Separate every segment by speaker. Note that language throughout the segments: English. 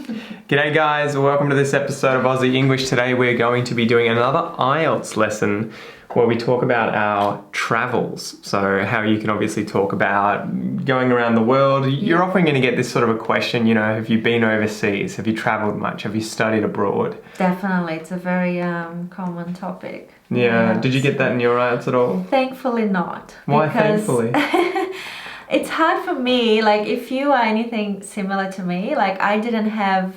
Speaker 1: G'day guys, welcome to this episode of Aussie English. Today we're going to be doing another IELTS lesson where we talk about our travels. So how you can obviously talk about going around the world. You're often going to get this sort of a question, you know, have you been overseas? Have you travelled much? Have you studied abroad?
Speaker 2: Definitely, it's a very common topic.
Speaker 1: Yeah, did you get that in your IELTS at all?
Speaker 2: Thankfully not.
Speaker 1: Why thankfully?
Speaker 2: It's hard for me, like if you are anything similar to me, like I didn't have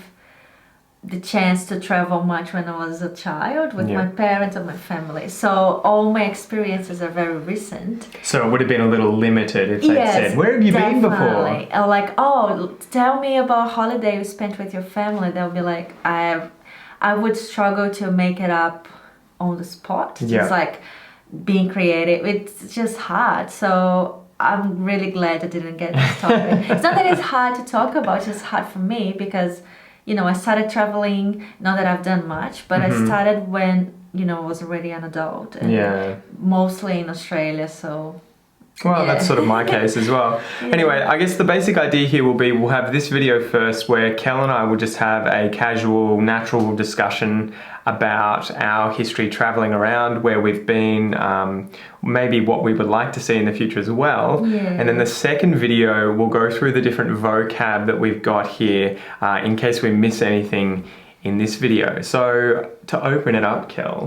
Speaker 2: the chance to travel much when I was a child with my parents and my family. So all my experiences are very recent.
Speaker 1: So it would have been a little limited if they said, where have you been before?
Speaker 2: Like, oh, tell me about a holiday you spent with your family. They'll be like, I would struggle to make it up on the spot. Just like being creative. It's just hard. So I'm really glad I didn't get this topic. It's not that it's hard to talk about, it's just hard for me because, you know, I started traveling, not that I've done much, but I started when, you know, I was already an adult. And mostly in Australia, so...
Speaker 1: Well, that's sort of my case as well. Anyway, I guess the basic idea here will be we'll have this video first where Kel and I will just have a casual, natural discussion about our history traveling around, where we've been, maybe what we would like to see in the future as well. And then the second video will go through the different vocab that we've got here in case we miss anything in this video. So to open it up, Kel,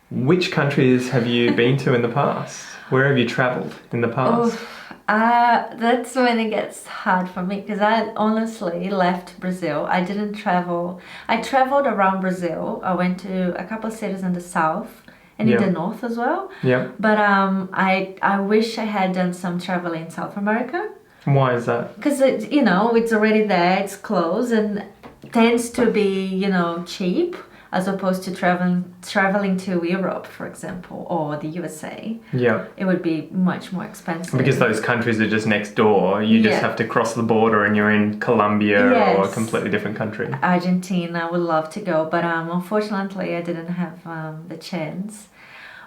Speaker 1: which countries have you been to in the past? Where have you travelled in the past?
Speaker 2: That's when it gets hard for me because I honestly left Brazil. I didn't travel. I travelled around Brazil. I went to a couple of cities in the south and in the north as well. But I wish I had done some travelling in South America.
Speaker 1: Why is that?
Speaker 2: Because, you know, it's already there, it's close and tends to be, you know, cheap. As opposed to traveling to Europe, for example, or the USA. It would be much more expensive.
Speaker 1: Because those countries are just next door. You just have to cross the border and you're in Colombia or a completely different country.
Speaker 2: Argentina, I would love to go, but unfortunately I didn't have the chance.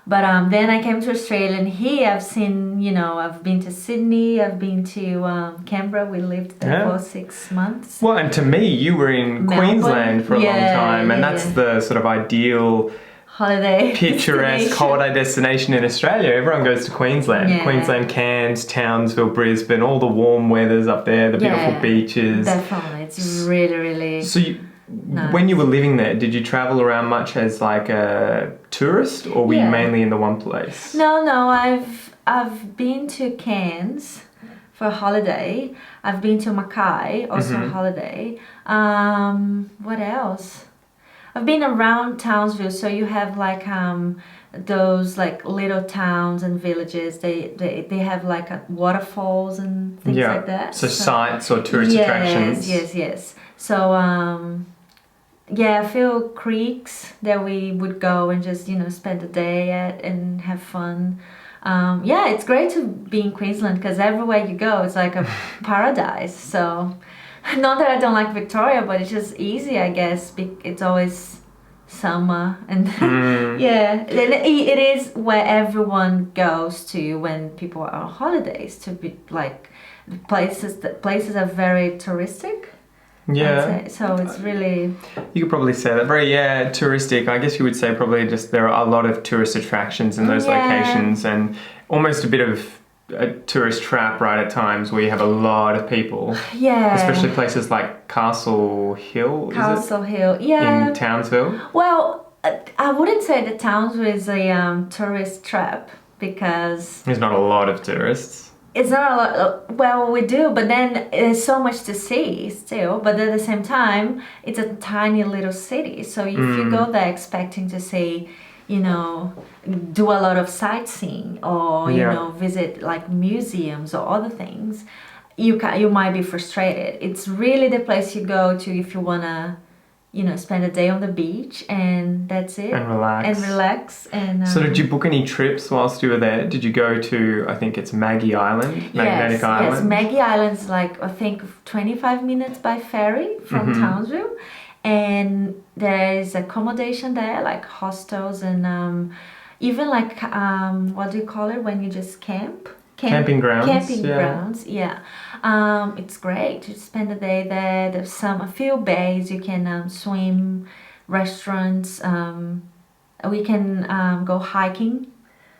Speaker 2: But then I came to Australia and here I've seen, you know, I've been to Sydney, I've been to Canberra, we lived there for 6 months.
Speaker 1: Well, and to me, you were in Queensland for a long time and that's the sort of ideal
Speaker 2: holiday
Speaker 1: picturesque holiday destination in Australia. Everyone goes to Queensland. Queensland, Cairns, Townsville, Brisbane, all the warm weathers up there, the beautiful beaches.
Speaker 2: Definitely, it's really, really
Speaker 1: nice. When you were living there, did you travel around much as like a tourist or were you mainly in the one place?
Speaker 2: No, I've been to Cairns for a holiday. I've been to Mackay also a holiday. What else? I've been around Townsville, so you have like those like little towns and villages. They have like waterfalls and things like that.
Speaker 1: So sites or tourist attractions.
Speaker 2: Yes. So a few creeks that we would go and just, you know, spend the day at and have fun. It's great to be in Queensland because everywhere you go it's like a paradise. So not that I don't like Victoria, but it's just easy, I guess. It's always summer and it is where everyone goes to when people are on holidays, to be like places are very touristic. So it's really...
Speaker 1: You could probably say that. Very, touristic. I guess you would say probably just there are a lot of tourist attractions in those locations and almost a bit of a tourist trap right at times where you have a lot of people. Especially places like Castle Hill, in Townsville.
Speaker 2: Well, I wouldn't say that Townsville is a tourist trap because...
Speaker 1: There's not a lot of tourists.
Speaker 2: It's not a lot, well, we do, but then there's so much to see still, but at the same time, it's a tiny little city. So if you go there expecting to see, you know, do a lot of sightseeing or, you know, visit like museums or other things, you might be frustrated. It's really the place you go to if you want to, you know, spend a day on the beach and that's it.
Speaker 1: And relax.
Speaker 2: So
Speaker 1: did you book any trips whilst you were there? Did you go to, I think it's Magnetic Island? Yes,
Speaker 2: Maggie Island's like, I think 25 minutes by ferry from Townsville. And there is accommodation there, like hostels and even like, what do you call it when you just camp?
Speaker 1: Camping grounds.
Speaker 2: Camping grounds, yeah. It's great to spend the day there. There's a few bays you can swim, restaurants. We can go hiking.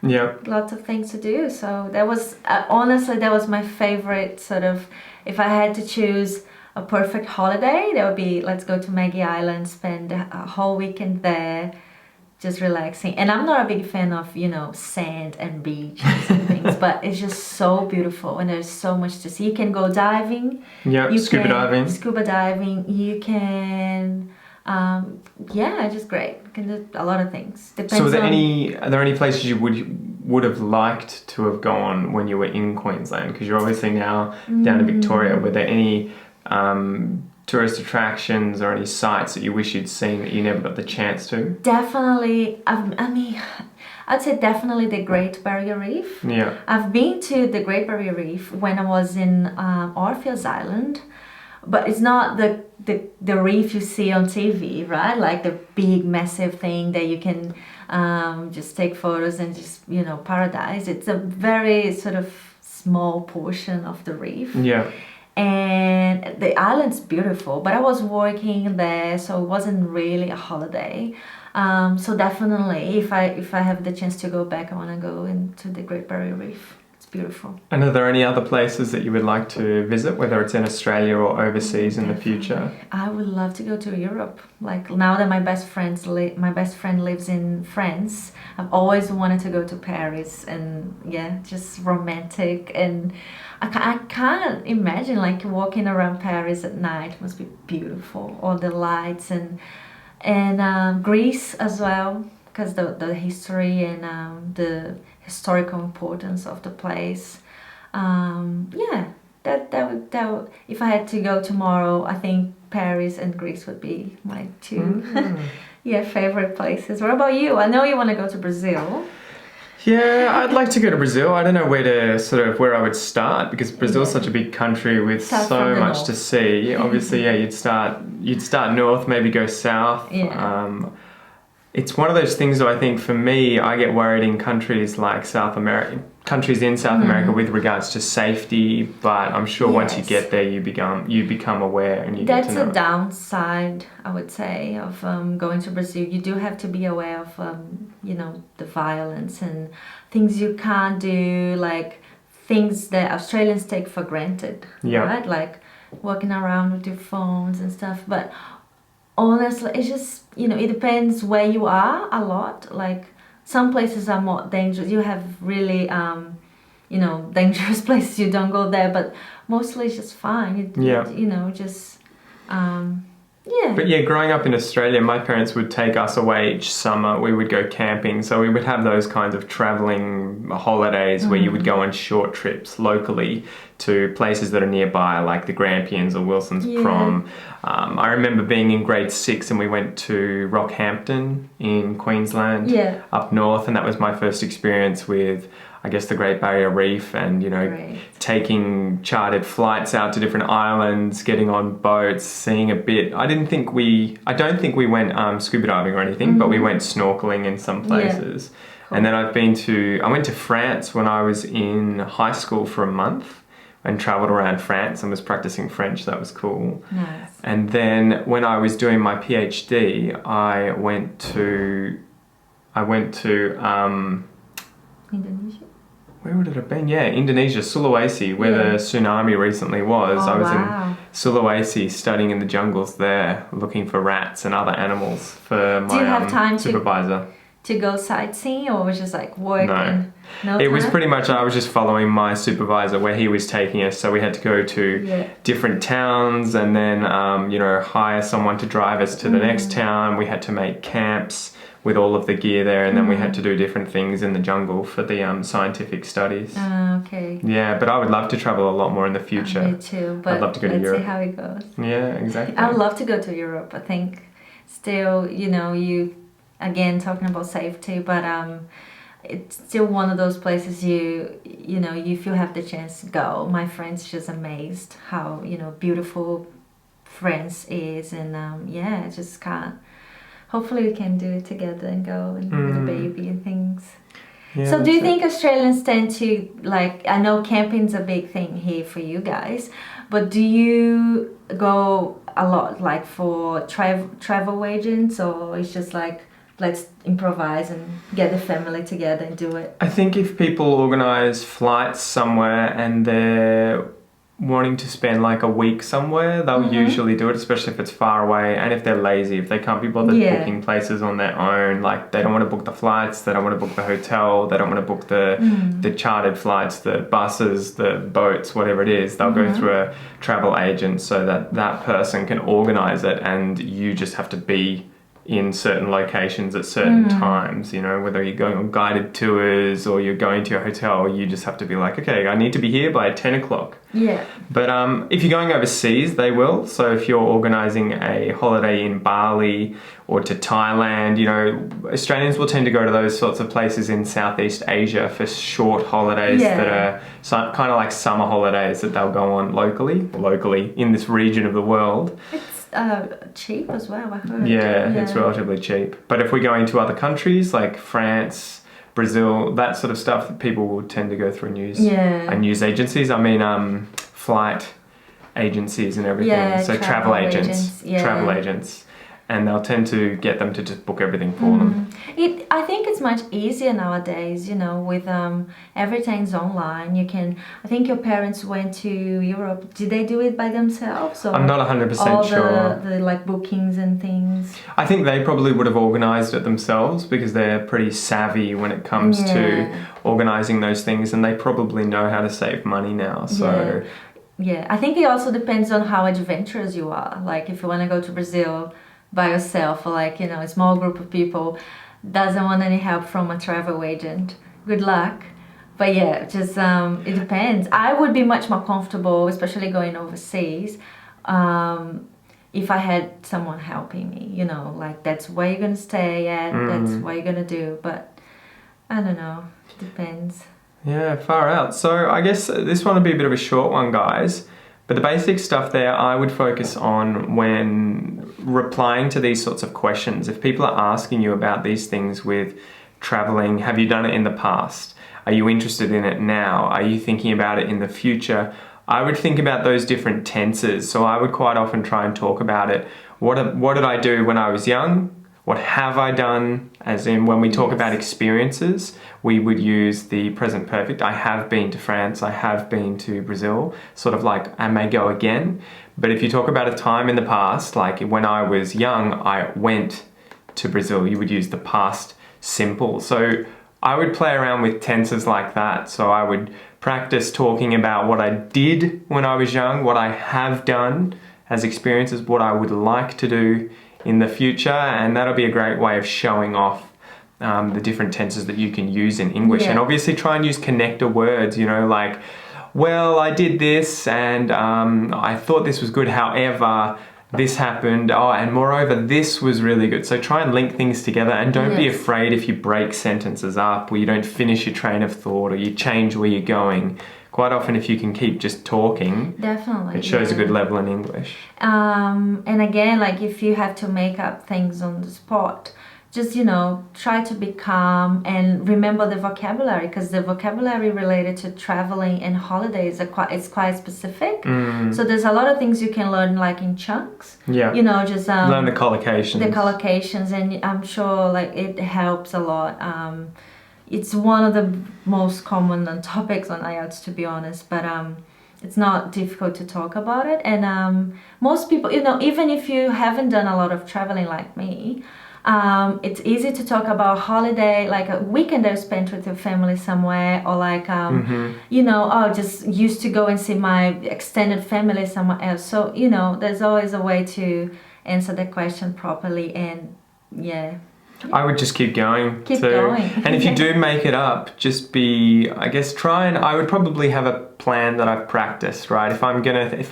Speaker 1: Yeah.
Speaker 2: Lots of things to do. So that was honestly that was my favorite sort of. If I had to choose a perfect holiday, that would be let's go to Maggie Island, spend a whole weekend there, just relaxing. And I'm not a big fan of sand and beaches and things, but it's just so beautiful and there's so much to see. You can go diving.
Speaker 1: Yeah. Scuba diving.
Speaker 2: Scuba diving. You can. Just great. You can do a lot of things. Depends
Speaker 1: so, are there any places you would have liked to have gone when you were in Queensland? Because you're obviously now down in Victoria. Were there any tourist attractions or any sites that you wish you'd seen that you never got the chance to?
Speaker 2: Definitely. I'd say definitely the Great Barrier Reef.
Speaker 1: Yeah.
Speaker 2: I've been to the Great Barrier Reef when I was in Orpheus Island. But it's not the reef you see on TV, right? Like the big, massive thing that you can just take photos and just, paradise. It's a very sort of small portion of the reef.
Speaker 1: Yeah.
Speaker 2: And the island's beautiful, but I was working there, so it wasn't really a holiday. So definitely, if I have the chance to go back, I want to go into the Great Barrier Reef. Beautiful.
Speaker 1: And are there any other places that you would like to visit, whether it's in Australia or overseas in the future?
Speaker 2: I would love to go to Europe. Like now that my best friend lives in France, I've always wanted to go to Paris, and just romantic. And I can't imagine like walking around Paris at night. It must be beautiful, all the lights and Greece as well, because the history and the historical importance of the place. That would if I had to go tomorrow, I think Paris and Greece would be my two favorite places. What about you? I know you want to go to Brazil.
Speaker 1: Yeah, I'd like to go to Brazil. I don't know where I would start, because Brazil's such a big country with so much to see. Obviously, you'd start north, maybe go south.
Speaker 2: Yeah.
Speaker 1: It's one of those things, though, I think for me, I get worried in countries like countries in South America with regards to safety, but I'm sure once you get there, you become aware and you get to know.
Speaker 2: That's a downside, I would say, of going to Brazil. You do have to be aware of, the violence and things you can't do, like things that Australians take for granted, right? Like walking around with your phones and stuff, but honestly, it's just, it depends where you are a lot. Like some places are more dangerous. You have really, dangerous places. You don't go there, but mostly it's just fine. But
Speaker 1: growing up in Australia, my parents would take us away each summer. We would go camping. So we would have those kinds of traveling holidays where you would go on short trips locally to places that are nearby, like the Grampians or Wilson's Prom. I remember being in grade 6 and we went to Rockhampton in Queensland up north, and that was my first experience with, I guess, the Great Barrier Reef and, taking chartered flights out to different islands, getting on boats, seeing a bit. I don't think we went scuba diving or anything, but we went snorkeling in some places. Cool. And then I went to France when I was in high school for a month and travelled around France and was practicing French. That was cool.
Speaker 2: Nice.
Speaker 1: And then when I was doing my PhD, I went to
Speaker 2: Indonesia?
Speaker 1: Where would it have been? Yeah, Indonesia, Sulawesi, where the tsunami recently was. I was in Sulawesi studying in the jungles there, looking for rats and other animals for my
Speaker 2: Do you have time
Speaker 1: supervisor.
Speaker 2: To go sightseeing, or was it just like work?
Speaker 1: No, it was pretty much, I was just following my supervisor where he was taking us. So we had to go to different towns and then, hire someone to drive us to the next town. We had to make camps with all of the gear there, and then we had to do different things in the jungle for the scientific studies.
Speaker 2: Okay.
Speaker 1: Yeah, but I would love to travel a lot more in the future.
Speaker 2: Me too, but
Speaker 1: I'd love to go to Europe.
Speaker 2: Let's see how it goes.
Speaker 1: Yeah, exactly.
Speaker 2: I would love to go to Europe. I think still, you again talking about safety, but it's still one of those places if you have the chance to go. My friend's just amazed how beautiful France is, and I just can't. Hopefully we can do it together and go and with a baby and things.
Speaker 1: Yeah,
Speaker 2: So do you
Speaker 1: that's it.
Speaker 2: think Australians tend to, like, I know camping's a big thing here for you guys, but do you go a lot, like, for travel agents, or it's just like, let's improvise and get the family together and do it?
Speaker 1: I think if people organise flights somewhere and they're wanting to spend like a week somewhere, they'll usually do it, especially if it's far away and if they're lazy, if they can't be bothered booking places on their own. Like, they don't want to book the flights, they don't want to book the hotel, they don't want to book the chartered flights, the buses, the boats, whatever it is. They'll go through a travel agent so that that person can organise it, and you just have to be in certain locations at certain times, you know, whether you're going on guided tours or you're going to your hotel, you just have to be like, okay, I need to be here by 10 o'clock.
Speaker 2: Yeah.
Speaker 1: But if you're going overseas, they will. So if you're organising a holiday in Bali or to Thailand, you know, Australians will tend to go to those sorts of places in Southeast Asia for short holidays that are kind of like summer holidays that they'll go on locally in this region of the world.
Speaker 2: It's cheap as well, I heard.
Speaker 1: Yeah, it's relatively cheap. But if we're going to other countries like France, Brazil, that sort of stuff, people will tend to go through news agencies. I mean, flight agencies and everything.
Speaker 2: Yeah,
Speaker 1: so travel agents. And they'll tend to get them to just book everything for them.
Speaker 2: I think it's much easier nowadays, you know, with everything's online. You can, I think your parents went to Europe. Did they do it by themselves? Or
Speaker 1: I'm not 100% sure.
Speaker 2: All the like bookings and things.
Speaker 1: I think they probably would have organised it themselves because they're pretty savvy when it comes to organising those things, and they probably know how to save money now. So
Speaker 2: yeah, I think it also depends on how adventurous you are. Like, if you want to go to Brazil by yourself, or like, you know, a small group of people, doesn't want any help from a travel agent, good luck. But yeah, just it depends. I would be much more comfortable, especially going overseas, if I had someone helping me, you know, like, that's where you're gonna stay at, that's what you're gonna do. But I don't know, it depends.
Speaker 1: Yeah, far out. So I guess this one will be a bit of a short one, guys. But the basic stuff there I would focus on when replying to these sorts of questions. If people are asking you about these things with traveling, have you done it in the past? Are you interested in it now? Are you thinking about it in the future? I would think about those different tenses. So I would quite often try and talk about it. What did I do when I was young? What have I done? As in, when we talk about experiences, we would use the present perfect. I have been to France, I have been to Brazil, sort of like I may go again. But if you talk about a time in the past, like when I was young, I went to Brazil, you would use the past simple. So I would play around with tenses like that. So I would practice talking about what I did when I was young, what I have done as experiences, what I would like to do in the future, and that'll be a great way of showing off the different tenses that you can use in English. And obviously try and use connector words, you know, like, well, I did this and I thought this was good, however, this happened, and moreover, this was really good. So try and link things together, and don't be afraid if you break sentences up, or you don't finish your train of thought, or you change where you're going. Quite often, if you can keep just talking,
Speaker 2: definitely,
Speaker 1: it shows a good level in English.
Speaker 2: And again, like, if you have to make up things on the spot, just, you know, try to be calm and remember the vocabulary, because the vocabulary related to traveling and holidays is quite specific. So there's a lot of things you can learn, like, in chunks. Yeah. You know, just
Speaker 1: learn the collocations.
Speaker 2: And I'm sure, like, it helps a lot. It's one of the most common topics on IELTS, to be honest, but it's not difficult to talk about it. And most people, you know, even if you haven't done a lot of traveling like me, it's easy to talk about holiday, like a weekend I spent with your family somewhere, or like, you know, just used to go and see my extended family somewhere else. So, you know, there's always a way to answer the question properly, and I
Speaker 1: would just keep going.
Speaker 2: Keep going.
Speaker 1: And if you do make it up, just be, I guess, I would probably have a plan that I've practiced, right? If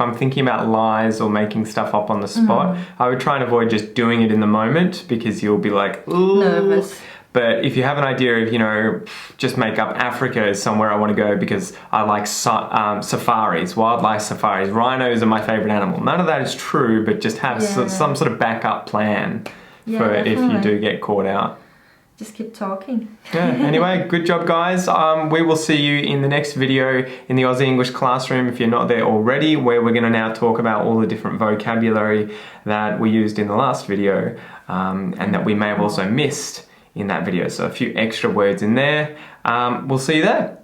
Speaker 1: I'm thinking about lies or making stuff up on the spot, I would try and avoid just doing it in the moment, because you'll be like, ooh.
Speaker 2: Nervous.
Speaker 1: But if you have an idea of, you know, just make up Africa is somewhere I want to go because I like safaris, wildlife safaris. Rhinos are my favorite animal. None of that is true, but just have some sort of backup plan. For if you do get caught out.
Speaker 2: just keep talking.
Speaker 1: Yeah, anyway, good job, guys. We will see you in the next video in the Aussie English classroom if you're not there already, where we're going to now talk about all the different vocabulary that we used in the last video and that we may have also missed in that video. So a few extra words in there. We'll see you there.